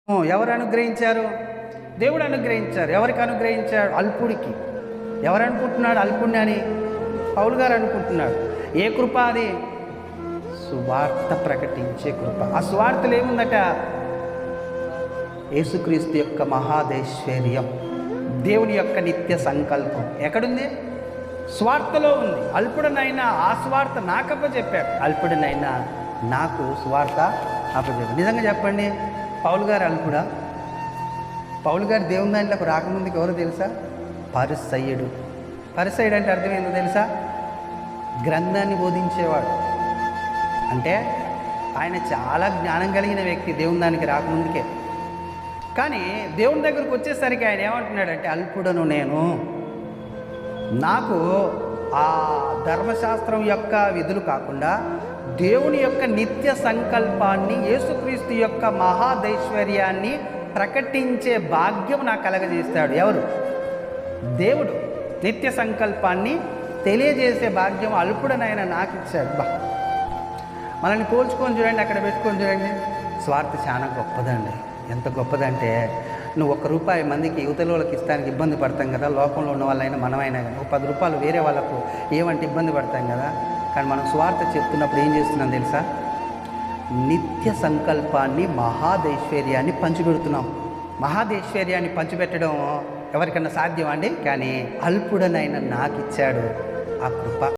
ఎవరు అనుగ్రహించారు? దేవుడు అనుగ్రహించారు. ఎవరికి అనుగ్రహించాడు? అల్పుడికి. ఎవరు అనుకుంటున్నాడు అల్పుడిని అని? పౌలు గారు అనుకుంటున్నాడు. ఏ కృప అది? సువార్త ప్రకటించే కృప. ఆ సువార్తలు ఏముందట? యేసుక్రీస్తు యొక్క మహాదైశ్వర్యం, దేవుని యొక్క నిత్య సంకల్పం ఎక్కడుంది? స్వార్థలో ఉంది. అల్పుడనైనా ఆ స్వార్థ నాకు అప్పచెప్పాడు, అల్పుడనైనా నాకు స్వార్థ అప్పచెప్పాడు. నిజంగా చెప్పండి, పౌలు గారు అల్పుడా? పౌలు గారు దేవుని దాంట్లోకి రాకముందుకు ఎవరో తెలుసా? పరిసయ్యుడు. పరిసయ్యుడు అంటే అర్థం ఏందో తెలుసా? గ్రంథాన్ని బోధించేవాడు. అంటే ఆయన చాలా జ్ఞానం కలిగిన వ్యక్తి దేవుని దానికి రాకముందుకే. కానీ దేవుని దగ్గరకు వచ్చేసరికి ఆయన ఏమంటున్నాడంటే, అల్పుడను నేను, నాకు ఆ ధర్మశాస్త్రం యొక్క విధులు కాకుండా దేవుని యొక్క నిత్య సంకల్పాన్ని, యేసుక్రీస్తు యొక్క మహాదైశ్వర్యాన్ని ప్రకటించే భాగ్యం నాకు కలగజేస్తాడు. ఎవరు? దేవుడు. నిత్య సంకల్పాన్ని తెలియజేసే భాగ్యం అల్పుడనైనా నాకు ఇచ్చాడు. మనల్ని పోల్చుకొని చూడండి, అక్కడ పెట్టుకొని చూడండి. స్వార్థ చాలా గొప్పదండి. ఎంత గొప్పదంటే, నువ్వు ₹1 మందికి యువతల వాళ్ళకి ఇస్తానికి ఇబ్బంది పడతాం కదా, లోకంలో ఉన్న వాళ్ళైనా మనమైనా కానీ. ఒక ₹10 వేరే వాళ్ళకు ఏమంటే ఇబ్బంది పడతాం కదా. కానీ మనం స్వార్థ చెప్తున్నప్పుడు ఏం చేస్తున్నాం తెలుసా? నిత్య సంకల్పాన్ని, మహాదైశ్వర్యాన్ని పంచిపెడుతున్నాం. మహాదైశ్వర్యాన్ని పంచిపెట్టడం ఎవరికన్నా సాధ్యం అండి? కానీ అల్పుడనైనా నాకు ఇచ్చాడు ఆ కృప.